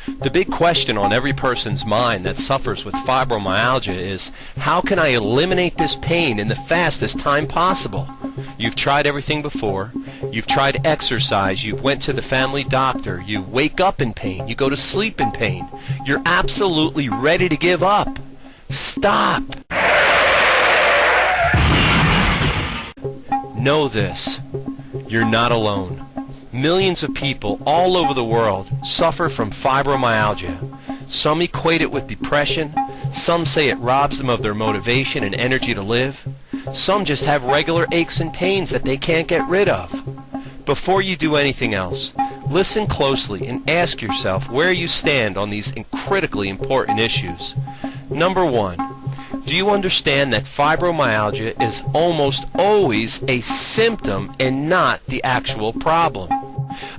The big question on every person's mind that suffers with fibromyalgia is, how can I eliminate this pain in the fastest time possible? You've tried everything before. You've tried exercise. You went to the family doctor. You wake up in pain. You go to sleep in pain. You're absolutely ready to give up. Stop. Know this. You're not alone. Millions of people all over the world suffer from fibromyalgia. Some equate it with depression. Some say it robs them of their motivation and energy to live. Some just have regular aches and pains that they can't get rid of. Before you do anything else, listen closely and ask yourself where you stand on these critically important issues. Number one, do you understand that fibromyalgia is almost always a symptom and not the actual problem?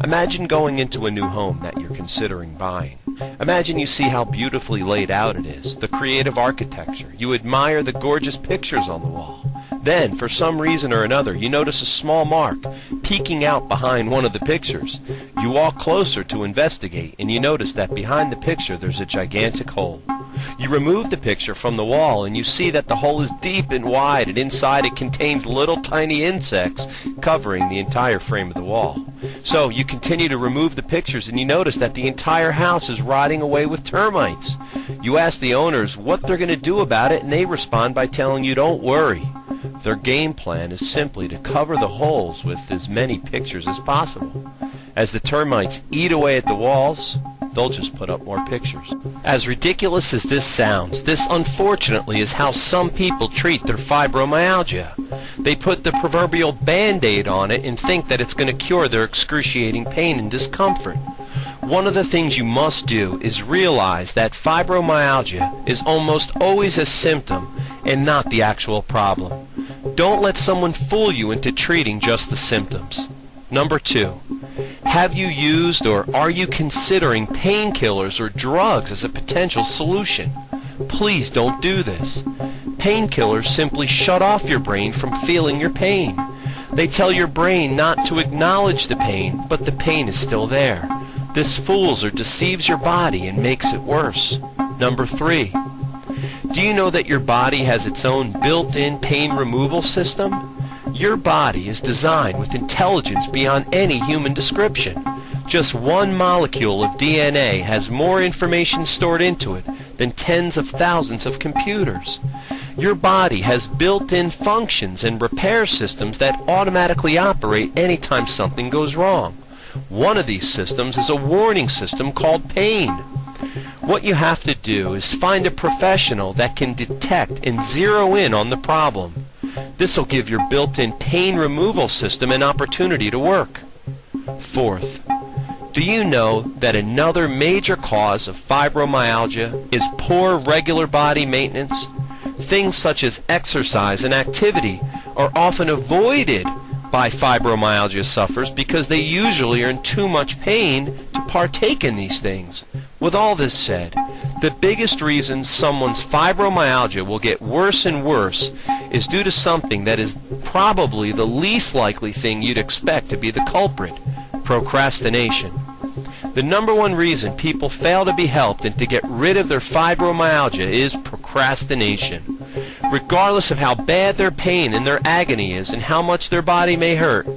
Imagine going into a new home that you're considering buying. Imagine you see how beautifully laid out it is, the creative architecture. You admire the gorgeous pictures on the wall. Then, for some reason or another, you notice a small mark peeking out behind one of the pictures. You walk closer to investigate, and you notice that behind the picture there's a gigantic hole. You remove the picture from the wall, and you see that the hole is deep and wide, and inside it contains little tiny insects covering the entire frame of the wall. So you continue to remove the pictures, and you notice that the entire house is rotting away with termites. You ask the owners what they're going to do about it, and they respond by telling you, don't worry. Their game plan is simply to cover the holes with as many pictures as possible. As the termites eat away at the walls, they'll just put up more pictures. As ridiculous as this sounds, this unfortunately is how some people treat their fibromyalgia. They put the proverbial Band-Aid on it and think that it's going to cure their excruciating pain and discomfort. One of the things you must do is realize that fibromyalgia is almost always a symptom and not the actual problem. Don't let someone fool you into treating just the symptoms. Number two, have you used or are you considering painkillers or drugs as a potential solution? Please don't do this. Painkillers simply shut off your brain from feeling your pain. They tell your brain not to acknowledge the pain, but the pain is still there. This fools or deceives your body and makes it worse. Number three, do you know that your body has its own built-in pain removal system? Your body is designed with intelligence beyond any human description. Just one molecule of DNA has more information stored into it than tens of thousands of computers. Your body has built-in functions and repair systems that automatically operate anytime something goes wrong. One of these systems is a warning system called pain. What you have to do is find a professional that can detect and zero in on the problem. This will give your built-in pain removal system an opportunity to work. Fourth, do you know that another major cause of fibromyalgia is poor regular body maintenance? Things such as exercise and activity are often avoided by fibromyalgia sufferers because they usually are in too much pain to partake in these things. With all this said, the biggest reason someone's fibromyalgia will get worse and worse is due to something that is probably the least likely thing you'd expect to be the culprit: procrastination. The number one reason people fail to be helped and to get rid of their fibromyalgia is procrastination. Regardless of how bad their pain and their agony is and how much their body may hurt,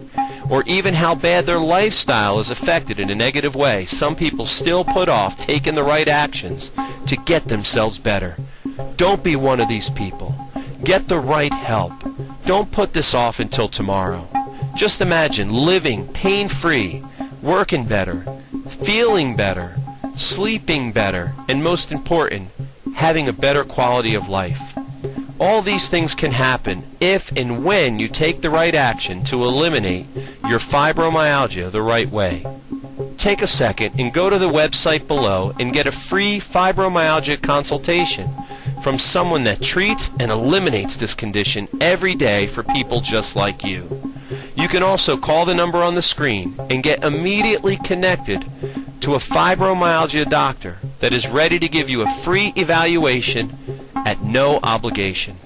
or even how bad their lifestyle is affected in a negative way, some people still put off taking the right actions to get themselves better. Don't be one of these people. Get the right help. Don't put this off until tomorrow. Just imagine living pain-free, working better, feeling better, sleeping better, and most important, having a better quality of life. All these things can happen if and when you take the right action to eliminate your fibromyalgia the right way. Take a second and go to the website below and get a free fibromyalgia consultation from someone that treats and eliminates this condition every day for people just like you. You can also call the number on the screen and get immediately connected to a fibromyalgia doctor that is ready to give you a free evaluation at no obligation.